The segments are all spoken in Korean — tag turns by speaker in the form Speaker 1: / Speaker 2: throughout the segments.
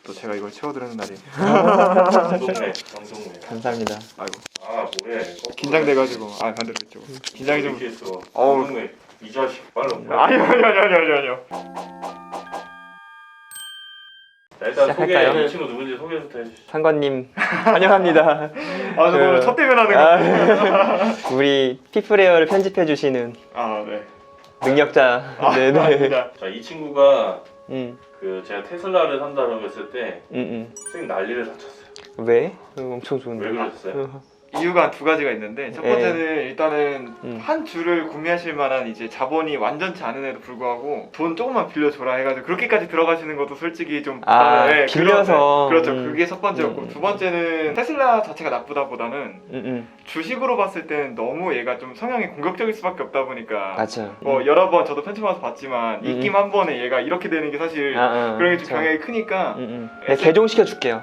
Speaker 1: 또 제가 이걸 채워드리는 날이.
Speaker 2: 방송매.
Speaker 3: 감사합니다.
Speaker 1: 아이고
Speaker 2: 아 뭐래?
Speaker 1: 긴장돼가지고 반대로 했죠. 긴장이 좀.
Speaker 2: 이렇게 했어.
Speaker 1: 어우.
Speaker 2: 방송매. 이 자식 빨리.
Speaker 1: 아니요.
Speaker 2: 자, 일단
Speaker 3: 시작할까요?
Speaker 2: 소개. 이 친구 누군지 소개부터 해주시죠.
Speaker 3: 상건님 환영합니다.
Speaker 1: 저 오늘 첫 대면하는 거.
Speaker 3: 우리 피플레어를 편집해 주시는
Speaker 1: 네.
Speaker 3: 능력자. 네네.
Speaker 1: 아닙니다.
Speaker 2: 자, 이 친구가
Speaker 3: 음.
Speaker 2: 그 제가 테슬라를 산다라고 했을 때 선생님 난리를 다 쳤어요.
Speaker 3: 왜? 엄청 좋은데.
Speaker 2: 왜 그러셨어요?
Speaker 1: 이유가 두 가지가 있는데 첫 번째는 일단은
Speaker 3: 음.
Speaker 1: 한 주를 구매하실 만한 이제 자본이 완전치 않은에도 불구하고 돈 조금만 빌려줘라 해가지고 그렇게까지 들어가시는 것도 솔직히 좀
Speaker 3: 빌려서.
Speaker 1: 그렇죠. 그게 첫 번째였고 두 번째는 테슬라 자체가 나쁘다보다는 주식으로 봤을 때는 너무 얘가 좀 성향이 공격적일 수밖에 없다 보니까
Speaker 3: 맞아.
Speaker 1: 여러 번 저도 편집하면서 봤지만 입김 한 번에 얘가 이렇게 되는 게 사실 그런 게 좀 영향이 크니까
Speaker 3: 네, 개종시켜 줄게요.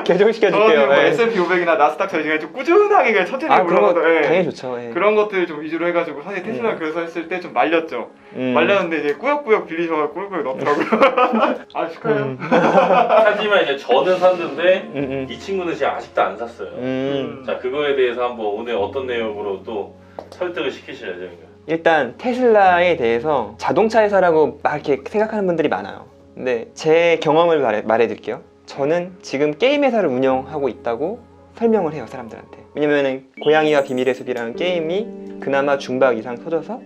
Speaker 3: 개종시켜
Speaker 1: 저는
Speaker 3: 줄게요.
Speaker 1: 뭐 S&P 500이나 나스닥 저희 좀 꾸준하게 그냥 천천히
Speaker 3: 그런 거
Speaker 1: 올라가서
Speaker 3: 당연히 좋죠. 예.
Speaker 1: 그런 것들 좀 위주로 해가지고 사실 테슬라 그래서 했을 때 좀 말렸죠. 말렸는데 이제 꾸역꾸역 빌리셔서 꾸역꾸역 넣더라고요. 축하해요.
Speaker 2: 하지만 이제 저는 샀는데 이 친구는 지금 아직도 안 샀어요. 자, 그거에 대해서 한번 오늘 어떤 내용으로 또 설득을 시키실 예정인가요?
Speaker 3: 일단 테슬라에 대해서 자동차 회사라고 막 이렇게 생각하는 분들이 많아요. 근데 제 경험을 말해드릴게요. 저는 지금 게임 회사를 운영하고 있다고 설명을 해요, 사람들한테. 왜냐면은 고양이와 비밀의 숲이라는 게임이 그나마 중박 이상 터져서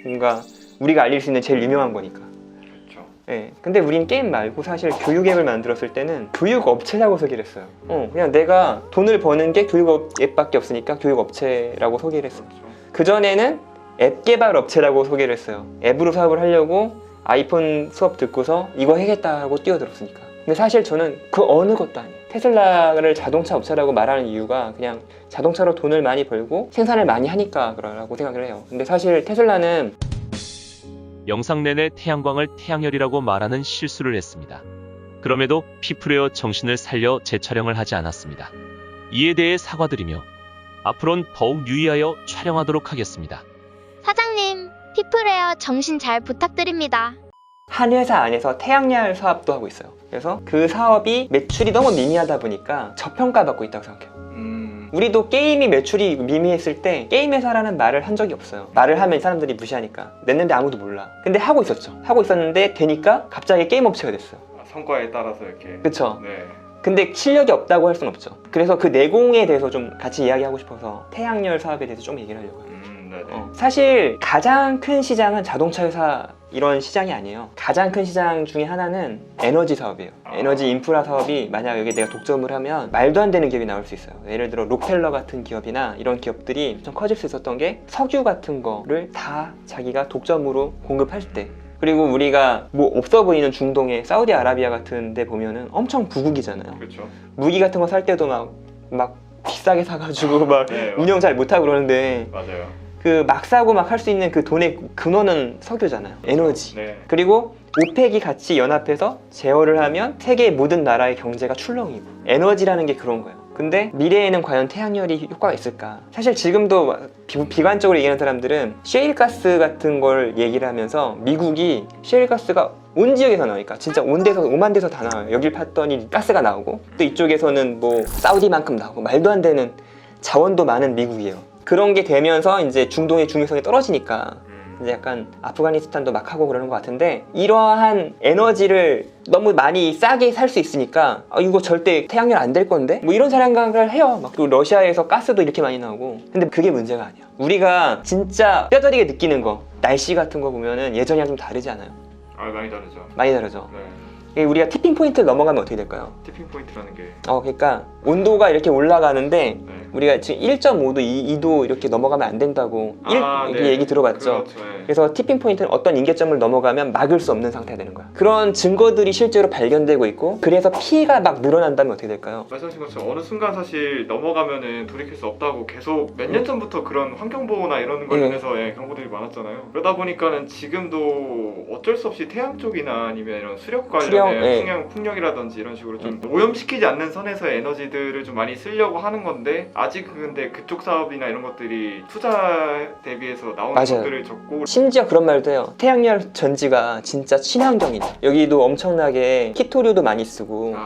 Speaker 3: 뭔가 우리가 알릴 수 있는 제일 유명한 거니까.
Speaker 1: 그렇죠.
Speaker 3: 예. 근데 우린 게임 말고 사실 교육 앱을 만들었을 때는 교육 업체라고 소개를 했어요. 그냥 내가 돈을 버는 게 교육 앱밖에 없으니까 교육 업체라고 소개를 했어요. 그 전에는 앱 개발 업체라고 소개를 했어요. 앱으로 사업을 하려고 아이폰 수업 듣고서 이거 해야겠다 하고 뛰어들었으니까. 근데 사실 저는 그 어느 것도 아니에요. 테슬라를 자동차 업체라고 말하는 이유가 그냥 자동차로 돈을 많이 벌고 생산을 많이 하니까 그러라고 생각을 해요. 근데 사실 테슬라는
Speaker 4: 영상 내내 태양광을 태양열이라고 말하는 실수를 했습니다. 그럼에도 피플웨어 정신을 살려 재촬영을 하지 않았습니다. 이에 대해 사과드리며 앞으로는 더욱 유의하여 촬영하도록 하겠습니다.
Speaker 5: 사장님, 피플웨어 정신 잘 부탁드립니다.
Speaker 3: 한 회사 안에서 태양열 사업도 하고 있어요. 그래서 그 사업이 매출이 너무 미미하다 보니까 저평가받고 있다고 생각해요. 우리도 게임이 매출이 미미했을 때 게임 회사라는 말을 한 적이 없어요. 말을 하면 사람들이 무시하니까. 냈는데 아무도 몰라. 근데 하고 있었죠. 하고 있었는데 되니까 갑자기 게임 업체가 됐어요.
Speaker 1: 성과에 따라서 이렇게.
Speaker 3: 그쵸?
Speaker 1: 네.
Speaker 3: 근데 실력이 없다고 할 수는 없죠. 그래서 그 내공에 대해서 좀 같이 이야기하고 싶어서 태양열 사업에 대해서 좀 얘기를 하려고요.
Speaker 1: 네네.
Speaker 3: 사실 가장 큰 시장은 자동차 회사 이런 시장이 아니에요. 가장 큰 시장 중에 하나는 에너지 사업이에요. 에너지 인프라 사업이 만약 여기 내가 독점을 하면 말도 안 되는 기업이 나올 수 있어요. 예를 들어 록펠러 같은 기업이나 이런 기업들이 좀 커질 수 있었던 게 석유 같은 거를 다 자기가 독점으로 공급할 때, 그리고 우리가 뭐 없어 보이는 중동의 사우디아라비아 같은 데 보면은 엄청 부국이잖아요.
Speaker 1: 그렇죠.
Speaker 3: 무기 같은 거 살 때도 막 비싸게 사가지고 막
Speaker 1: 네,
Speaker 3: 운영 잘 못하고 그러는데
Speaker 1: 맞아요.
Speaker 3: 그 막 사고 막 할 수 있는 그 돈의 근원은 석유잖아요. 에너지.
Speaker 1: 네.
Speaker 3: 그리고 오펙이 같이 연합해서 제어를 하면 세계 모든 나라의 경제가 출렁이고, 에너지라는 게 그런 거예요. 근데 미래에는 과연 태양열이 효과가 있을까? 사실 지금도 비관적으로 얘기하는 사람들은 셰일가스 같은 걸 얘기를 하면서 미국이 셰일가스가 온 지역에서 나오니까 진짜 온 데서 5만 데서 다 나와요. 여길 팠더니 가스가 나오고, 또 이쪽에서는 뭐 사우디만큼 나오고, 말도 안 되는 자원도 많은 미국이에요. 그런 게 되면서 이제 중동의 중요성이 떨어지니까 이제 약간 아프가니스탄도 막 하고 그러는 것 같은데, 이러한 에너지를 너무 많이 싸게 살 수 있으니까 이거 절대 태양열 안 될 건데? 뭐 이런 생각을 해요. 막 또 러시아에서 가스도 이렇게 많이 나오고. 근데 그게 문제가 아니야. 우리가 진짜 뼈저리게 느끼는 거, 날씨 같은 거 보면은 예전이랑 좀 다르지 않아요?
Speaker 1: 많이 다르죠.
Speaker 3: 많이 다르죠.
Speaker 1: 네.
Speaker 3: 우리가 티핑 포인트를 넘어가면 어떻게 될까요?
Speaker 1: 티핑 포인트라는 게.
Speaker 3: 그러니까 온도가 이렇게 올라가는데
Speaker 1: 네.
Speaker 3: 우리가 지금 1.5도, 2도 이렇게 넘어가면 안 된다고 이렇게 얘기 들어봤죠.
Speaker 1: 그렇죠. 네.
Speaker 3: 그래서 티핑 포인트는 어떤 인계점을 넘어가면 막을 수 없는 상태가 되는 거야. 그런 증거들이 실제로 발견되고 있고, 그래서 피해가 막 늘어난다면 어떻게 될까요?
Speaker 1: 말씀하신 것처럼 어느 순간 사실 넘어가면은 돌이킬 수 없다고 계속 몇 년 전부터 그런 환경보호나 이런 관련해서 경고들이 많았잖아요. 그러다 보니까는 지금도 어쩔 수 없이 태양 쪽이나 아니면 이런 수력 관련의 풍력이라든지 이런 식으로 좀 오염시키지 않는 선에서의 에너지들을 좀 많이 쓰려고 하는 건데, 아직 근데 그쪽 사업이나 이런 것들이 투자 대비해서 나오는
Speaker 3: 맞아요.
Speaker 1: 것들을 적고
Speaker 3: 심지어 그런 말도 해요. 태양열 전지가 진짜 친환경이다. 여기도 엄청나게 키토류도 많이 쓰고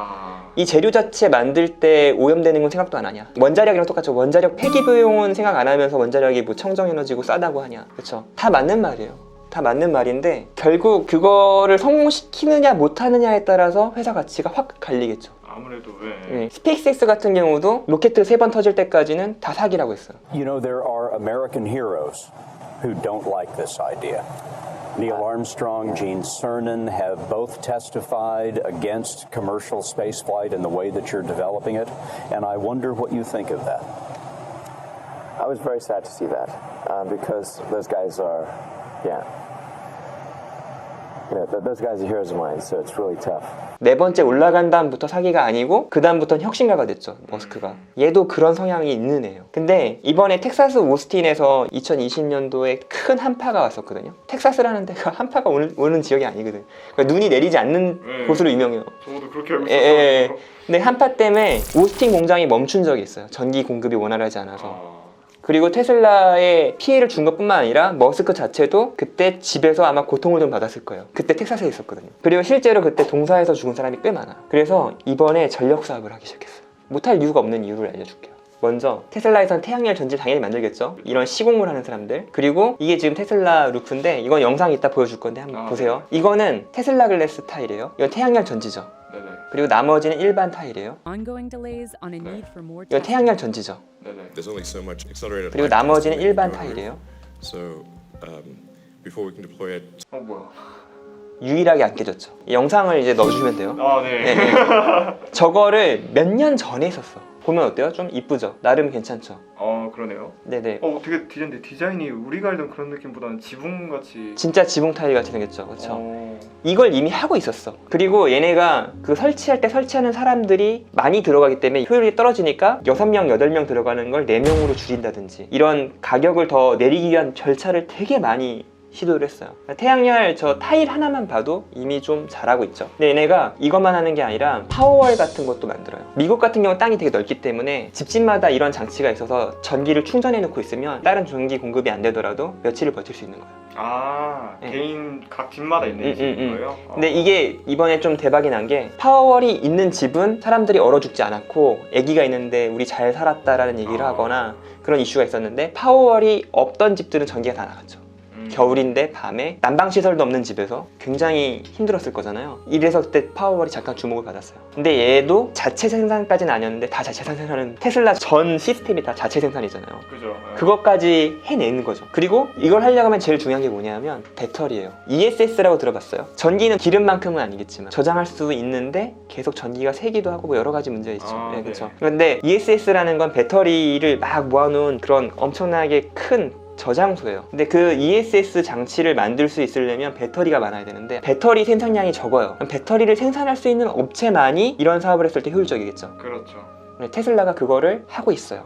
Speaker 3: 이 재료 자체 만들 때 오염되는 건 생각도 안 하냐. 원자력이랑 똑같죠. 원자력 폐기 비용은 생각 안 하면서 원자력이 뭐 청정에너지고 싸다고 하냐. 그렇죠. 다 맞는 말이에요. 다 맞는 말인데 결국 그거를 성공시키느냐 못하느냐에 따라서 회사 가치가 확 갈리겠죠.
Speaker 1: 아무래도
Speaker 3: 스페이스X 같은 경우도 로켓 3번 터질 때까지는 다 사기라고 했어요.
Speaker 6: You know, there are American heroes who don't like this idea. Neil Armstrong, Gene Cernan have both testified against commercial spaceflight and the way that you're developing it, and I wonder what you think of that.
Speaker 7: I was very sad to see that because those guys are, those guys are heroes of mine, so it's really tough.
Speaker 3: 네 번째 올라간 다음부터 사기가 아니고 그 다음부터는 혁신가가 됐죠, 머스크가. 얘도 그런 성향이 있는 애예요. 근데 이번에 텍사스 오스틴에서 2020년도에 큰 한파가 왔었거든요. 텍사스라는 데가 한파가 오는 지역이 아니거든. 그러니까 눈이 내리지 않는 곳으로 유명해요.
Speaker 1: 저도 그렇게 알고 있었어요.
Speaker 3: 근데 한파 때문에 오스틴 공장이 멈춘 적이 있어요. 전기 공급이 원활하지 않아서. 그리고 테슬라에 피해를 준 것뿐만 아니라 머스크 자체도 그때 집에서 아마 고통을 좀 받았을 거예요. 그때 텍사스에 있었거든요. 그리고 실제로 그때 동사에서 죽은 사람이 꽤 많아. 그래서 이번에 전력 사업을 하기 시작했어요. 못할 이유가 없는 이유를 알려줄게요. 먼저 테슬라에선 태양열 전지 당연히 만들겠죠. 이런 시공을 하는 사람들. 그리고 이게 지금 테슬라 루프인데 이건 영상 이따 보여줄 건데 한번 보세요. 이거는 테슬라 글래스 타일이에요. 이건 태양열 전지죠.
Speaker 1: 네네.
Speaker 3: 그리고 나머지는 일반 타일이에요.
Speaker 8: Ongoing delays on a need for more
Speaker 3: 이건 태양열 전지죠.
Speaker 1: 네네.
Speaker 9: There's only so much accelerated
Speaker 3: 그리고
Speaker 9: light
Speaker 3: 나머지는
Speaker 9: that we
Speaker 3: 일반
Speaker 9: can go
Speaker 3: 타일이에요.
Speaker 9: So before we can deploy it,
Speaker 1: 뭐야?
Speaker 3: 유일하게 안 깨졌죠. 이 영상을 이제 넣어주시면 돼요.
Speaker 1: 네.
Speaker 3: 저거를 몇 년 전에 썼어. 보면 어때요? 좀 이쁘죠? 나름 괜찮죠?
Speaker 1: 그러네요.
Speaker 3: 네네.
Speaker 1: 되게 디자인이 우리가 알던 그런 느낌보다는 지붕같이
Speaker 3: 진짜 지붕 타일 같이 생겼죠. 그렇죠? 이걸 이미 하고 있었어. 그리고 얘네가 그 설치할 때 설치하는 사람들이 많이 들어가기 때문에 효율이 떨어지니까 6명, 8명 들어가는 걸 4명으로 줄인다든지 이런 가격을 더 내리기 위한 절차를 되게 많이 시도를 했어요. 태양열 저 타일 하나만 봐도 이미 좀 잘하고 있죠. 근데 얘네가 이것만 하는 게 아니라 파워월 같은 것도 만들어요. 미국 같은 경우는 땅이 되게 넓기 때문에 집집마다 이런 장치가 있어서 전기를 충전해 놓고 있으면 다른 전기 공급이 안 되더라도 며칠을 버틸 수 있는 거예요.
Speaker 1: 개인 각 집마다 있는 거예요?
Speaker 3: 근데 이게 이번에 좀 대박이 난 게 파워월이 있는 집은 사람들이 얼어 죽지 않았고 아기가 있는데 우리 잘 살았다라는 얘기를 하거나 그런 이슈가 있었는데 파워월이 없던 집들은 전기가 다 나갔죠. 겨울인데 밤에 난방시설도 없는 집에서 굉장히 힘들었을 거잖아요. 이래서 그때 파워월이 잠깐 주목을 받았어요. 근데 얘도 자체 생산까지는 아니었는데 다 자체 생산하는 테슬라 전 시스템이 다 자체 생산이잖아요.
Speaker 1: 그죠.
Speaker 3: 그것까지 해내는 거죠. 그리고 이걸 하려고 하면 제일 중요한 게 뭐냐면 배터리예요. ESS라고 들어봤어요? 전기는 기름만큼은 아니겠지만 저장할 수 있는데 계속 전기가 새기도 하고 뭐 여러 가지 문제가 있죠. 네, 그렇죠. 그런데 ESS라는 건 배터리를 막 모아놓은 그런 엄청나게 큰 저장소예요. 근데 그 ESS 장치를 만들 수 있으려면 배터리가 많아야 되는데 배터리 생산량이 적어요. 그럼 배터리를 생산할 수 있는 업체만이 이런 사업을 했을 때 효율적이겠죠.
Speaker 1: 그렇죠.
Speaker 3: 테슬라가 그거를 하고 있어요.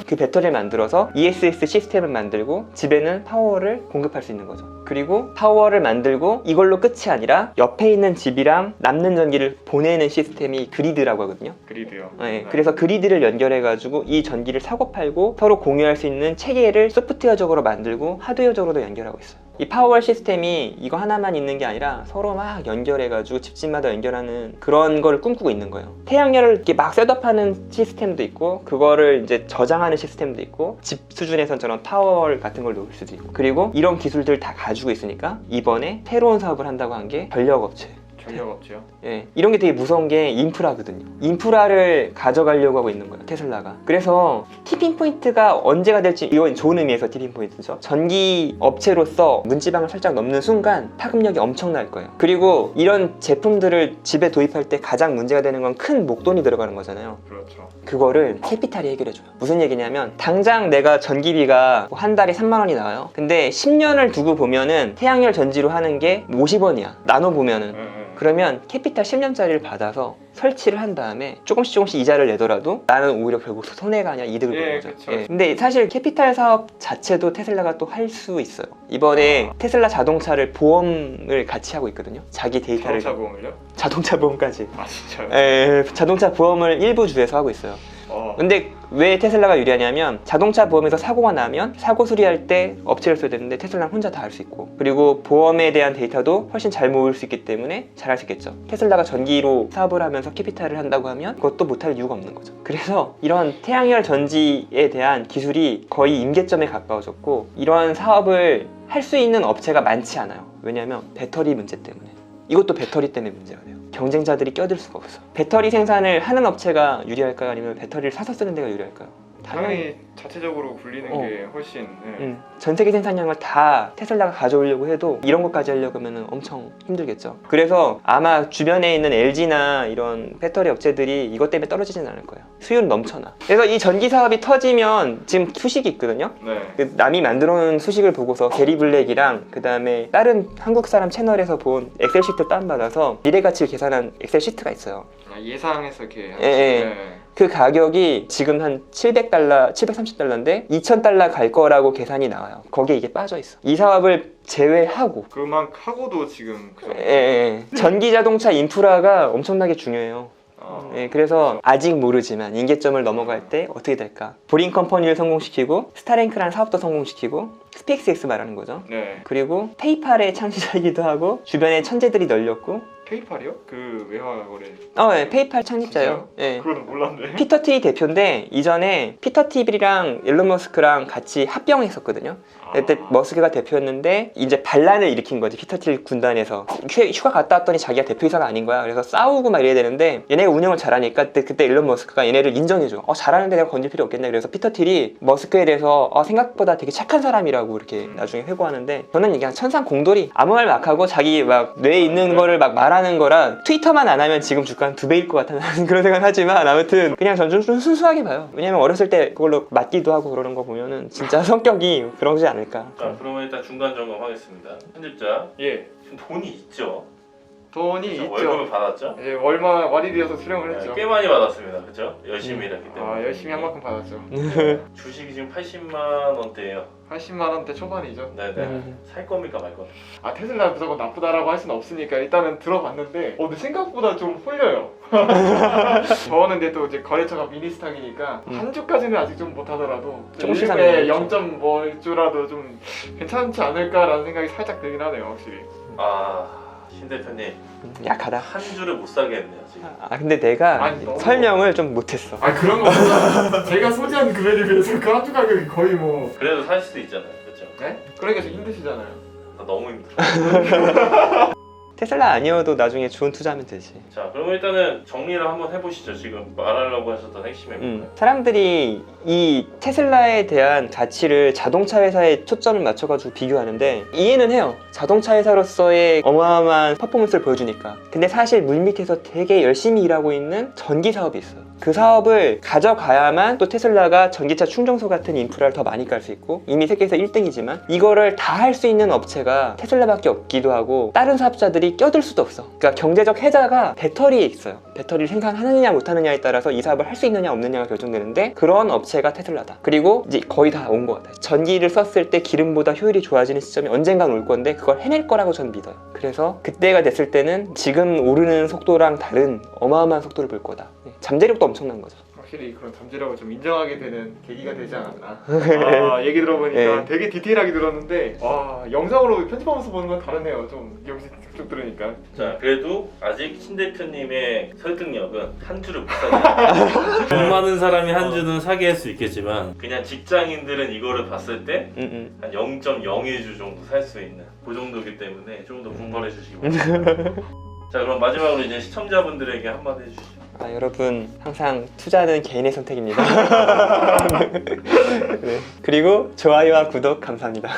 Speaker 3: 그 배터리를 만들어서 ESS 시스템을 만들고 집에는 파워를 공급할 수 있는 거죠. 그리고 파워를 만들고 이걸로 끝이 아니라 옆에 있는 집이랑 남는 전기를 보내는 시스템이 그리드라고 하거든요.
Speaker 1: 그리드요.
Speaker 3: 네, 그래서 그리드를 연결해가지고 이 전기를 사고 팔고 서로 공유할 수 있는 체계를 소프트웨어적으로 만들고 하드웨어적으로도 연결하고 있어요. 이 파워월 시스템이 이거 하나만 있는 게 아니라 서로 막 연결해가지고 집집마다 연결하는 그런 거를 꿈꾸고 있는 거예요. 태양열을 이렇게 막 셋업하는 시스템도 있고 그거를 이제 저장하는 시스템도 있고 집 수준에선 저런 파워월 같은 걸 놓을 수도 있고 그리고 이런 기술들 다 가지고 있으니까 이번에 새로운 사업을 한다고 한 게 전력업체.
Speaker 1: 전력업체요?
Speaker 3: 예, 이런 게 되게 무서운 게 인프라거든요. 인프라를 가져가려고 하고 있는 거예요, 테슬라가. 그래서 티핑 포인트가 언제가 될지, 이건 좋은 의미에서 티핑 포인트죠. 전기 업체로서 문지방을 살짝 넘는 순간 파급력이 엄청날 거예요. 그리고 이런 제품들을 집에 도입할 때 가장 문제가 되는 건 큰 목돈이 들어가는 거잖아요.
Speaker 1: 그렇죠.
Speaker 3: 그거를 캐피탈이 해결해줘요. 무슨 얘기냐면 당장 내가 전기비가 한 달에 3만 원이 나와요. 근데 10년을 두고 보면은 태양열 전지로 하는 게 50원이야. 나눠 보면은. 그러면 캐피탈 10년짜리를 받아서 설치를 한 다음에 조금씩 이자를 내더라도 나는 오히려 결국 손해가 아니라 이득을 보는 거죠.
Speaker 1: 그쵸.
Speaker 3: 예. 근데 사실 캐피탈 사업 자체도 테슬라가 또 할 수 있어요. 이번에 테슬라 자동차를 보험을 같이 하고 있거든요. 자기 데이터를
Speaker 1: 자동차 보험을요?
Speaker 3: 자동차 보험까지.
Speaker 1: 아 진짜요?
Speaker 3: 예, 자동차 보험을 일부 주에서 하고 있어요. 근데 왜 테슬라가 유리하냐면 자동차 보험에서 사고가 나면 사고 수리할 때 업체를 써야 되는데 테슬라는 혼자 다 할 수 있고, 그리고 보험에 대한 데이터도 훨씬 잘 모을 수 있기 때문에 잘할 수 있겠죠. 테슬라가 전기로 사업을 하면서 캐피탈을 한다고 하면 그것도 못할 이유가 없는 거죠. 그래서 이런 태양열 전지에 대한 기술이 거의 임계점에 가까워졌고, 이러한 사업을 할 수 있는 업체가 많지 않아요. 왜냐하면 배터리 문제 때문에. 이것도 배터리 때문에 문제가 돼요. 경쟁자들이 껴들 수가 없어. 배터리 생산을 하는 업체가 유리할까요? 아니면 배터리를 사서 쓰는 데가 유리할까요?
Speaker 1: 당연히 자체적으로 굴리는 게 훨씬
Speaker 3: 전 세계 생산량을 다 테슬라가 가져오려고 해도 이런 것까지 하려고 하면 엄청 힘들겠죠. 그래서 아마 주변에 있는 LG나 이런 배터리 업체들이 이것 때문에 떨어지진 않을 거예요. 수요는 넘쳐나. 그래서 이 전기 사업이 터지면 지금 수식이 있거든요. 그 남이 만들어 놓은 수식을 보고서 게리 블랙이랑 그 다음에 다른 한국 사람 채널에서 본 엑셀 시트 다운받아서 미래 가치를 계산한 엑셀 시트가 있어요.
Speaker 1: 예상해서 이렇게
Speaker 3: 그 가격이 지금 한 700달러, 730달러인데 2000달러 갈 거라고 계산이 나와요. 거기에 이게 빠져 있어. 이 사업을 제외하고
Speaker 1: 그만 하고도 지금 그 정도.
Speaker 3: 전기 자동차 인프라가 엄청나게 중요해요. 그래서 아직 모르지만 임계점을 넘어갈 때 어떻게 될까? 보링 컴퍼니를 성공시키고 스타랭크라는 사업도 성공시키고 스페이스X 말하는 거죠. 그리고 페이팔의 창시자이기도 하고 주변에 천재들이 널렸고.
Speaker 1: 페이팔이요? 그 외화 거래.
Speaker 3: 네, 페이팔 창립자예요.
Speaker 1: 그거는 몰랐네.
Speaker 3: 피터 틸 대표인데 이전에 피터 틸이랑 일론 머스크랑 같이 합병했었거든요. 그때 머스크가 대표였는데 이제 반란을 일으킨 거지. 피터 틸 군단에서 휴가 갔다 왔더니 자기가 대표이사가 아닌 거야. 그래서 싸우고 막 이래야 되는데 얘네가 운영을 잘하니까 그때 일론 머스크가 얘네를 인정해줘. 잘하는데 내가 건질 필요 없겠네. 그래서 피터 틸이 머스크에 대해서 생각보다 되게 착한 사람이라고 이렇게 나중에 회고하는데, 저는 이게 그냥 천상공돌이 아무 말 막 하고 자기 막 뇌에 있는 거를 막 말하는 거라 트위터만 안 하면 지금 주가 한 2배일 것 같다는 그런 생각 하지만 아무튼 그냥 전 좀 순수하게 봐요. 왜냐면 어렸을 때 그걸로 맞기도 하고 그러는 거 보면은 진짜 성격이 그러지 않을까.
Speaker 2: 자, 그러면 일단 중간 점검하겠습니다. 편집자. 지금 돈이 있죠?
Speaker 1: 돈이 있죠.
Speaker 2: 월급을 받았죠?
Speaker 1: 얼마 월일이어서 수령을 했죠.
Speaker 2: 꽤 많이 받았습니다. 그렇죠? 열심히 일했기 때문에.
Speaker 1: 열심히 한 만큼 받았죠.
Speaker 2: 주식이 지금 80만 원대예요.
Speaker 1: 80만 원대 초반이죠.
Speaker 2: 네네. 살 겁니까 말 겁니까?
Speaker 1: 테슬라 무조건 나쁘다라고 할 수는 없으니까 일단은 들어봤는데 근데 생각보다 좀 홀려요. 저는 근데 또 이제 거래처가 미니스탁이니까 한 주까지는 아직 좀 못하더라도
Speaker 3: 조금씩
Speaker 1: 일부에 0.5주라도 좀 괜찮지 않을까라는 생각이 살짝 들긴 하네요, 확실히.
Speaker 2: 신 대표님
Speaker 3: 약하다.
Speaker 2: 한 주를 못 사겠네요 지금.
Speaker 3: 근데 내가 설명을 좀 못했어.
Speaker 1: 그런 거보다 제가 소지한 금액에 비해서 그 한 주 가격이 거의 뭐.
Speaker 2: 그래도 살 수도 있잖아요, 그렇죠?
Speaker 1: 네? 그러니까 좀 힘드시잖아요.
Speaker 2: 나 너무 힘들어.
Speaker 3: 테슬라 아니어도 나중에 좋은 투자하면 되지.
Speaker 2: 자, 그러면 일단은 정리를 한번 해보시죠. 지금 말하려고 하셨던 핵심이 뭔가요?
Speaker 3: 사람들이 이 테슬라에 대한 가치를 자동차 회사에 초점을 맞춰가지고 비교하는데 이해는 해요. 자동차 회사로서의 어마어마한 퍼포먼스를 보여주니까. 근데 사실 물밑에서 되게 열심히 일하고 있는 전기 사업이 있어요. 그 사업을 가져가야만 또 테슬라가 전기차 충전소 같은 인프라를 더 많이 깔 수 있고, 이미 세계에서 1등이지만 이거를 다 할 수 있는 업체가 테슬라밖에 없기도 하고 다른 사업자들이 껴들 수도 없어. 그러니까 경제적 해자가 배터리에 있어요. 배터리를 생산하느냐 못하느냐에 따라서 이 사업을 할 수 있느냐 없느냐가 결정되는데, 그런 업체가 테슬라다. 그리고 이제 거의 다 온 것 같아요. 전기를 썼을 때 기름보다 효율이 좋아지는 시점이 언젠간 올 건데 그걸 해낼 거라고 저는 믿어요. 그래서 그때가 됐을 때는 지금 오르는 속도랑 다른 어마어마한 속도를 볼 거다. 잠재력도 엄청난 거죠.
Speaker 1: 확실히 그런 잠재력을 좀 인정하게 되는 계기가 되지 않았나. 얘기 들어보니까 되게 디테일하게 들었는데 영상으로 편집하면서 보는 건 다르네요. 좀 여기서 쭉 들으니까.
Speaker 2: 자, 그래도 아직 신 대표님의 설득력은 한 주를 못 사게. 돈 많은 사람이 한 주는 사게 할 수 있겠지만 그냥 직장인들은 이거를 봤을 때 한 0.01주 정도 살 수 있는 그 정도이기 때문에 좀 더 분발해 주시기 바랍니다. 자, 그럼 마지막으로 이제 시청자분들에게 한마디 해주시죠.
Speaker 3: 여러분 항상 투자는 개인의 선택입니다. 그리고 좋아요와 구독 감사합니다.